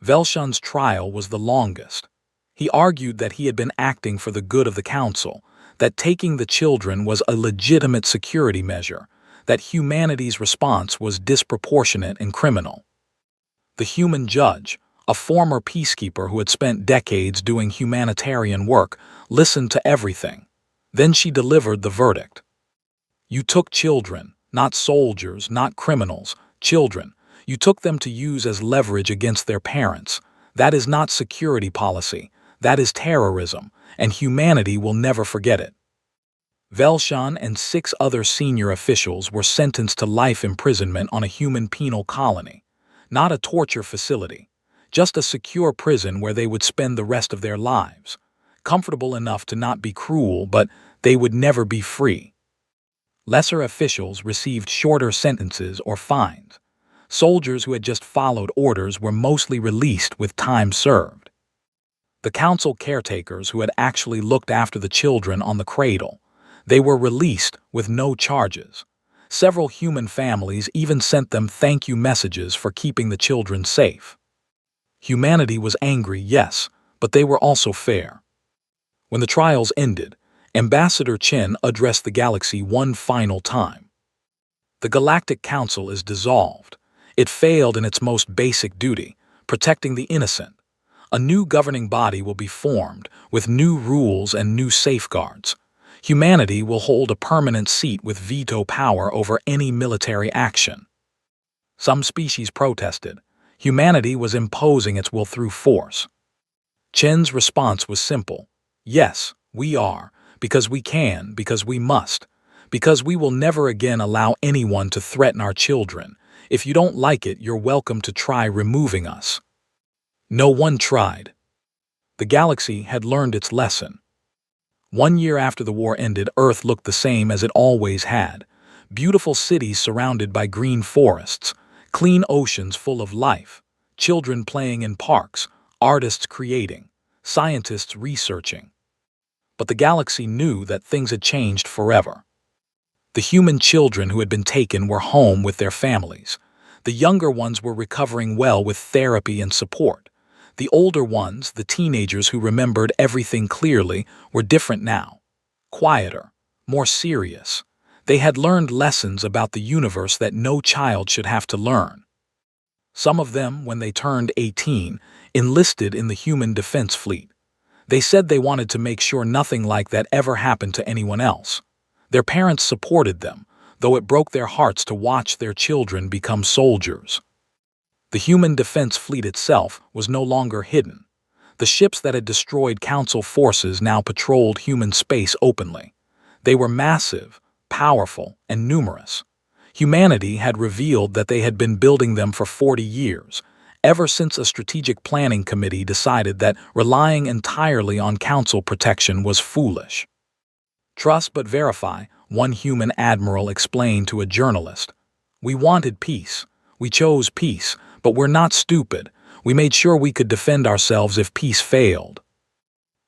S1: Velshan's trial was the longest. He argued that he had been acting for the good of the council, that taking the children was a legitimate security measure, that humanity's response was disproportionate and criminal. The human judge, a former peacekeeper who had spent decades doing humanitarian work, listened to everything. Then she delivered the verdict. You took children, not soldiers, not criminals, children. You took them to use as leverage against their parents. That is not security policy. That is terrorism, and humanity will never forget it. Velshan and 6 other senior officials were sentenced to life imprisonment on a human penal colony, not a torture facility, just a secure prison where they would spend the rest of their lives, comfortable enough to not be cruel, but they would never be free. Lesser officials received shorter sentences or fines. Soldiers who had just followed orders were mostly released with time served. The council caretakers who had actually looked after the children on the cradle, they were released with no charges. Several human families even sent them thank you messages for keeping the children safe. Humanity was angry, yes, but they were also fair. When the trials ended, Ambassador Chen addressed the galaxy one final time. The Galactic Council is dissolved. It failed in its most basic duty, protecting the innocent. A new governing body will be formed, with new rules and new safeguards. Humanity will hold a permanent seat with veto power over any military action. Some species protested. Humanity was imposing its will through force. Chen's response was simple. Yes, we are, because we can, because we must, because we will never again allow anyone to threaten our children. If you don't like it, you're welcome to try removing us. No one tried. The galaxy had learned its lesson. 1 year after the war ended, Earth looked the same as it always had. Beautiful cities surrounded by green forests, clean oceans full of life, children playing in parks, artists creating, scientists researching. But the galaxy knew that things had changed forever. The human children who had been taken were home with their families. The younger ones were recovering well with therapy and support. The older ones, the teenagers who remembered everything clearly, were different now. Quieter, more serious. They had learned lessons about the universe that no child should have to learn. Some of them, when they turned 18, enlisted in the Human Defense Fleet. They said they wanted to make sure nothing like that ever happened to anyone else. Their parents supported them, though it broke their hearts to watch their children become soldiers. The Human Defense Fleet itself was no longer hidden. The ships that had destroyed Council forces now patrolled human space openly. They were massive, powerful, and numerous. Humanity had revealed that they had been building them for 40 years, ever since a strategic planning committee decided that relying entirely on Council protection was foolish. Trust but verify, one human admiral explained to a journalist. We wanted peace. We chose peace, but we're not stupid. We made sure we could defend ourselves if peace failed.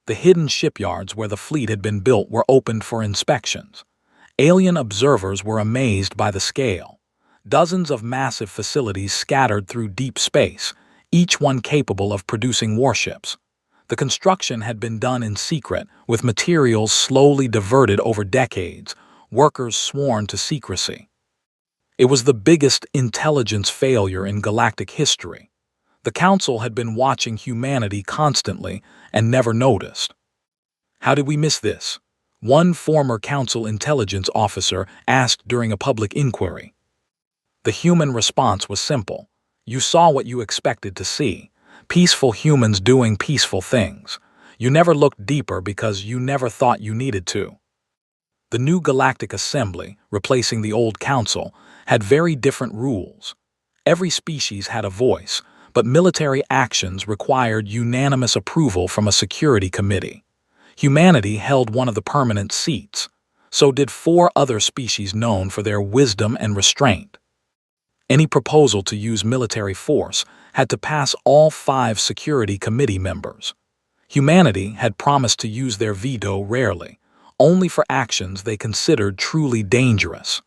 S1: The hidden shipyards where the fleet had been built were opened for inspections. Alien observers were amazed by the scale. Dozens of massive facilities scattered through deep space, each one capable of producing warships. The construction had been done in secret, with materials slowly diverted over decades, workers sworn to secrecy. It was the biggest intelligence failure in galactic history. The Council had been watching humanity constantly and never noticed. How did we miss this? One former Council intelligence officer asked during a public inquiry. The human response was simple. You saw what you expected to see. Peaceful humans doing peaceful things. You never looked deeper because you never thought you needed to. The new Galactic Assembly, replacing the old Council, had very different rules. Every species had a voice, but military actions required unanimous approval from a security committee. Humanity held one of the permanent seats. So did 4 other species known for their wisdom and restraint. Any proposal to use military force had to pass all 5 security committee members. Humanity had promised to use their veto rarely, only for actions they considered truly dangerous.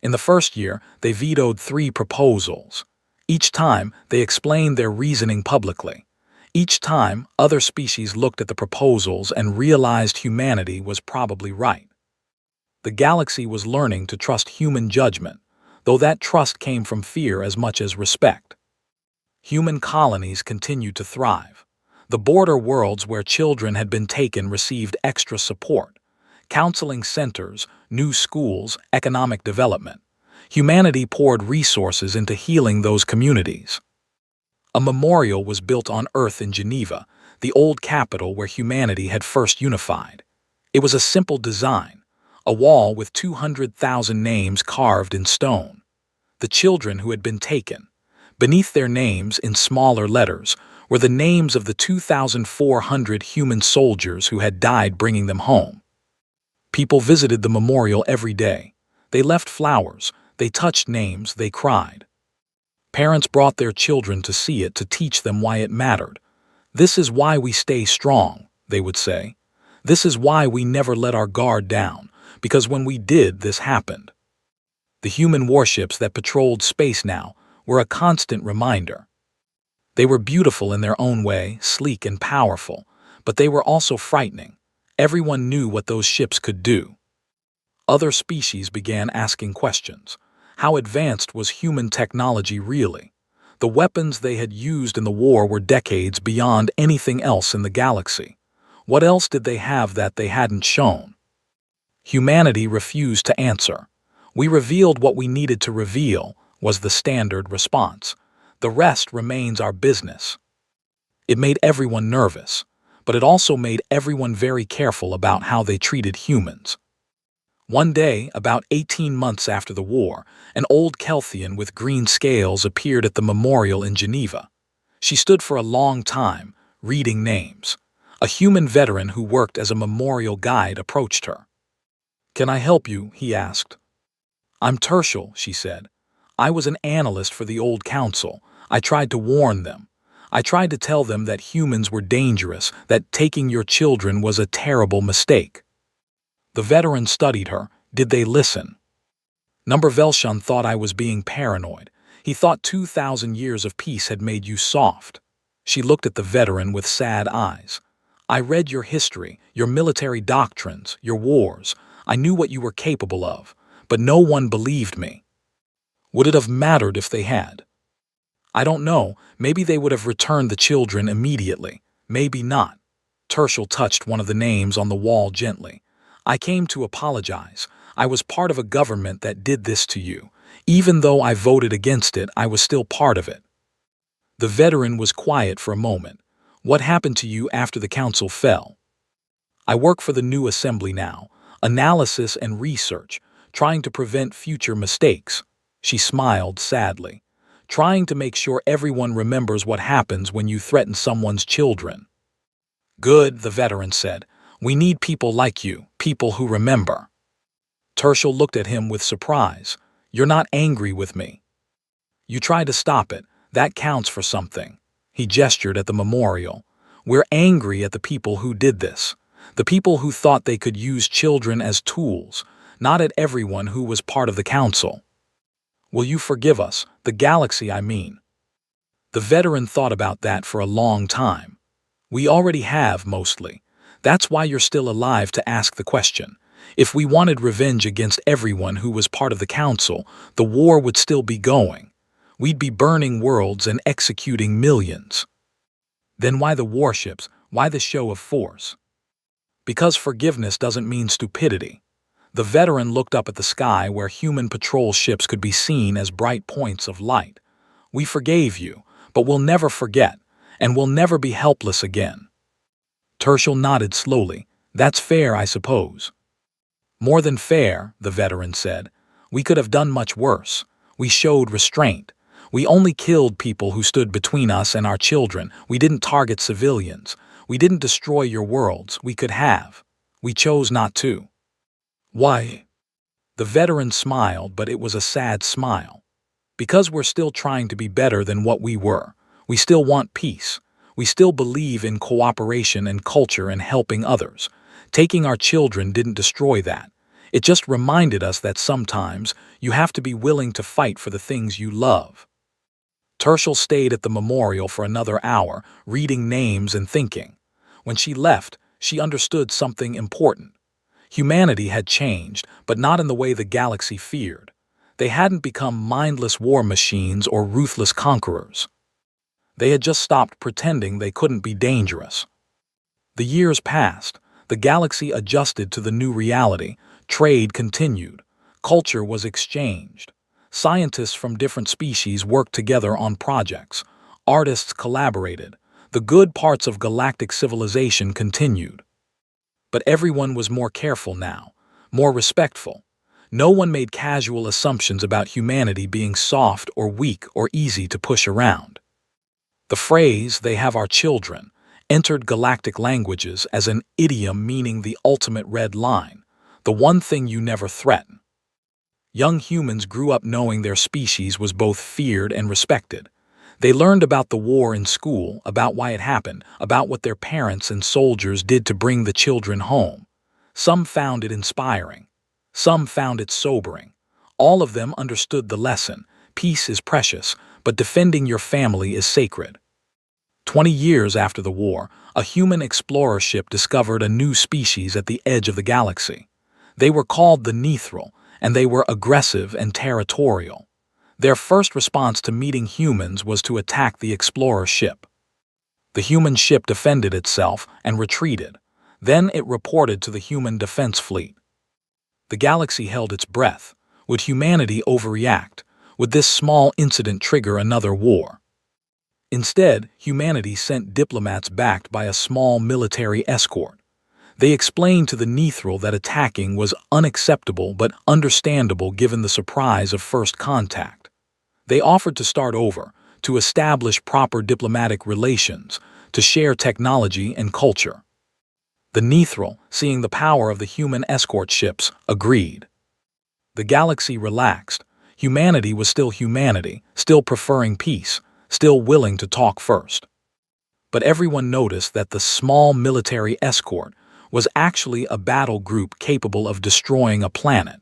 S1: In the first year, they vetoed 3 proposals. Each time, they explained their reasoning publicly. Each time, other species looked at the proposals and realized humanity was probably right. The galaxy was learning to trust human judgment, though that trust came from fear as much as respect. Human colonies continued to thrive. The border worlds where children had been taken received extra support. Counseling centers, new schools, economic development. Humanity poured resources into healing those communities. A memorial was built on Earth in Geneva, the old capital where humanity had first unified. It was a simple design, a wall with 200,000 names carved in stone. The children who had been taken. Beneath their names, in smaller letters, were the names of the 2,400 human soldiers who had died bringing them home. People visited the memorial every day. They left flowers, they touched names, they cried. Parents brought their children to see it to teach them why it mattered. This is why we stay strong, they would say. This is why we never let our guard down, because when we did, this happened. The human warships that patrolled space now were a constant reminder. They were beautiful in their own way, sleek and powerful, but they were also frightening. Everyone knew what those ships could do. Other species began asking questions. How advanced was human technology really? The weapons they had used in the war were decades beyond anything else in the galaxy. What else did they have that they hadn't shown? Humanity refused to answer. We revealed what we needed to reveal, was the standard response. The rest remains our business. It made everyone nervous, but it also made everyone very careful about how they treated humans. One day, about 18 months after the war, an old Kelthian with green scales appeared at the memorial in Geneva. She stood for a long time, reading names. A human veteran who worked as a memorial guide approached her. "Can I help you?" he asked. "I'm Tertial," she said. "I was an analyst for the old council. I tried to warn them. I tried to tell them that humans were dangerous, that taking your children was a terrible mistake." The veteran studied her. Did they listen? Number Velshan thought I was being paranoid. He thought 2,000 years of peace had made you soft. She looked at the veteran with sad eyes. "I read your history, your military doctrines, your wars. I knew what you were capable of, but no one believed me." Would it have mattered if they had? I don't know. Maybe they would have returned the children immediately. Maybe not. Tertial touched one of the names on the wall gently. "I came to apologize. I was part of a government that did this to you. Even though I voted against it, I was still part of it." The veteran was quiet for a moment. "What happened to you after the council fell?" "I work for the new assembly now. Analysis and research, trying to prevent future mistakes." She smiled sadly. "Trying to make sure everyone remembers what happens when you threaten someone's children." "Good," the veteran said. "We need people like you, people who remember." Tertial looked at him with surprise. "You're not angry with me." "You try to stop it. That counts for something." He gestured at the memorial. "We're angry at the people who did this. The people who thought they could use children as tools, not at everyone who was part of the council." "Will you forgive us? The galaxy, I mean." The veteran thought about that for a long time. "We already have, mostly. That's why you're still alive to ask the question. If we wanted revenge against everyone who was part of the council, the war would still be going. We'd be burning worlds and executing millions." "Then why the warships? Why the show of force?" "Because forgiveness doesn't mean stupidity." The veteran looked up at the sky where human patrol ships could be seen as bright points of light. "We forgave you, but we'll never forget, and we'll never be helpless again." Tertial nodded slowly. "That's fair, I suppose." "More than fair," the veteran said. "We could have done much worse. We showed restraint. We only killed people who stood between us and our children. We didn't target civilians. We didn't destroy your worlds. We could have. We chose not to." "Why?" The veteran smiled, but it was a sad smile. "Because we're still trying to be better than what we were. We still want peace. We still believe in cooperation and culture and helping others. Taking our children didn't destroy that. It just reminded us that sometimes you have to be willing to fight for the things you love." Tertial stayed at the memorial for another hour, reading names and thinking. When she left, she understood something important. Humanity had changed, but not in the way the galaxy feared. They hadn't become mindless war machines or ruthless conquerors. They had just stopped pretending they couldn't be dangerous. The years passed. The galaxy adjusted to the new reality. Trade continued. Culture was exchanged. Scientists from different species worked together on projects. Artists collaborated. The good parts of galactic civilization continued. But everyone was more careful now, more respectful. No one made casual assumptions about humanity being soft or weak or easy to push around. The phrase, "they have our children," entered galactic languages as an idiom meaning the ultimate red line, the one thing you never threaten. Young humans grew up knowing their species was both feared and respected. They learned about the war in school, about why it happened, about what their parents and soldiers did to bring the children home. Some found it inspiring. Some found it sobering. All of them understood the lesson. Peace is precious, but defending your family is sacred. 20 years after the war, a human explorer ship discovered a new species at the edge of the galaxy. They were called the Neutral, and they were aggressive and territorial. Their first response to meeting humans was to attack the explorer ship. The human ship defended itself and retreated. Then it reported to the human defense fleet. The galaxy held its breath. Would humanity overreact? Would this small incident trigger another war? Instead, humanity sent diplomats backed by a small military escort. They explained to the Neutral that attacking was unacceptable but understandable given the surprise of first contact. They offered to start over, to establish proper diplomatic relations, to share technology and culture. The Neutral, seeing the power of the human escort ships, agreed. The galaxy relaxed. Humanity was still humanity, still preferring peace, still willing to talk first. But everyone noticed that the small military escort was actually a battle group capable of destroying a planet.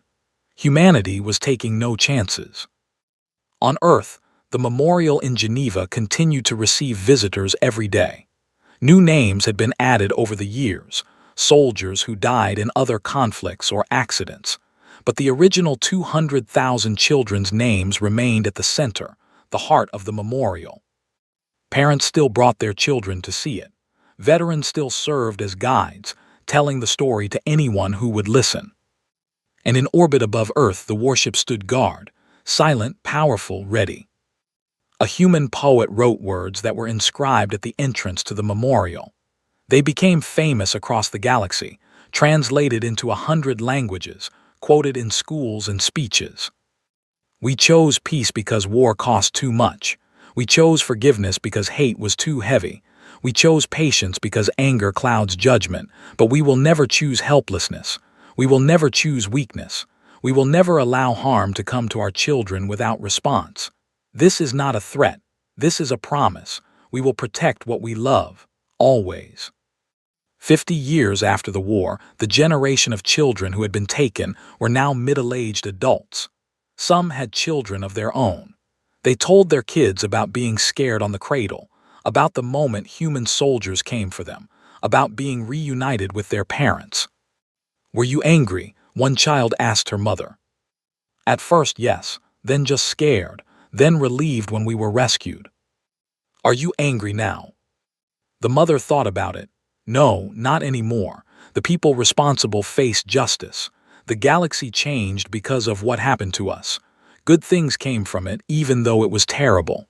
S1: Humanity was taking no chances. On Earth, the memorial in Geneva continued to receive visitors every day. New names had been added over the years, soldiers who died in other conflicts or accidents, but the original 200,000 children's names remained at the center, the heart of the memorial. Parents still brought their children to see it. Veterans still served as guides, telling the story to anyone who would listen. And in orbit above Earth, the warship stood guard, silent, powerful, ready. A human poet wrote words that were inscribed at the entrance to the memorial. They became famous across the galaxy, translated into 100 languages, quoted in schools and speeches. We chose peace because war cost too much. We chose forgiveness because hate was too heavy. We chose patience because anger clouds judgment, but we will never choose helplessness. We will never choose weakness. We will never allow harm to come to our children without response. This is not a threat. This is a promise. We will protect what we love, always. 50 years after the war, the generation of children who had been taken were now middle-aged adults. Some had children of their own. They told their kids about being scared on the cradle, about the moment human soldiers came for them, about being reunited with their parents. "Were you angry?" one child asked her mother. "At first, yes, then just scared, then relieved when we were rescued." "Are you angry now?" The mother thought about it. "No, not anymore. The people responsible face justice. The galaxy changed because of what happened to us. Good things came from it, even though it was terrible."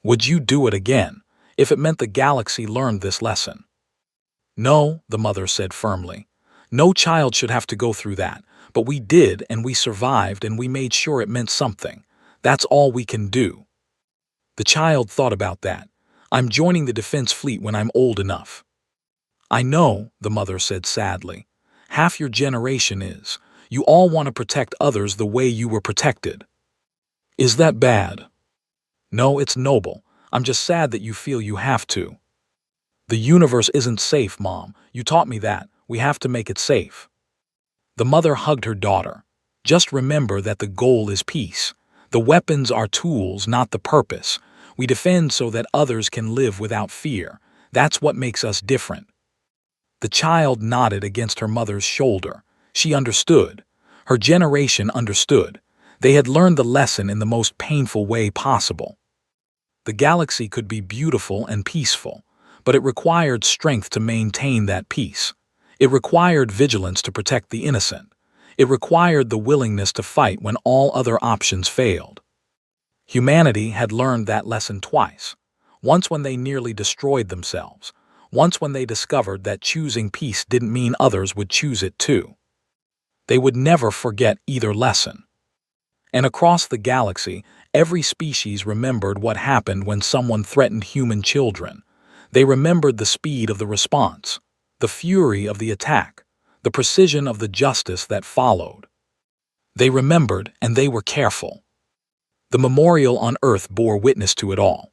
S1: "Would you do it again, if it meant the galaxy learned this lesson?" "No," the mother said firmly. "No child should have to go through that, but we did, and we survived, and we made sure it meant something. That's all we can do." The child thought about that. "I'm joining the defense fleet when I'm old enough." "I know," the mother said sadly. "Half your generation is. You all want to protect others the way you were protected." "Is that bad?" "No, it's noble. I'm just sad that you feel you have to." "The universe isn't safe, Mom. You taught me that. We have to make it safe." The mother hugged her daughter. "Just remember that the goal is peace. The weapons are tools, not the purpose. We defend so that others can live without fear. That's what makes us different." The child nodded against her mother's shoulder. She understood. Her generation understood. They had learned the lesson in the most painful way possible. The galaxy could be beautiful and peaceful, but it required strength to maintain that peace. It required vigilance to protect the innocent. It required the willingness to fight when all other options failed. Humanity had learned that lesson twice. Once when they nearly destroyed themselves. Once when they discovered that choosing peace didn't mean others would choose it too. They would never forget either lesson. And across the galaxy, every species remembered what happened when someone threatened human children. They remembered the speed of the response, the fury of the attack, the precision of the justice that followed. They remembered, and they were careful. The memorial on Earth bore witness to it all.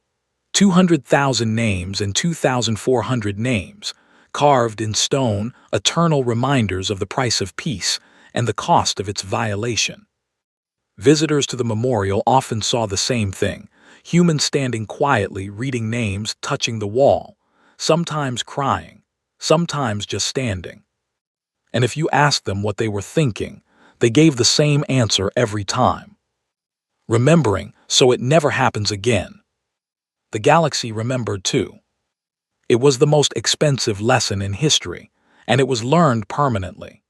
S1: 200,000 names and 2,400 names, carved in stone, eternal reminders of the price of peace and the cost of its violation. Visitors to the memorial often saw the same thing. humans standing quietly, reading names, touching the wall, sometimes crying, sometimes just standing. And if you asked them what they were thinking, they gave the same answer every time. Remembering, so it never happens again. The galaxy remembered too. It was the most expensive lesson in history, and it was learned permanently.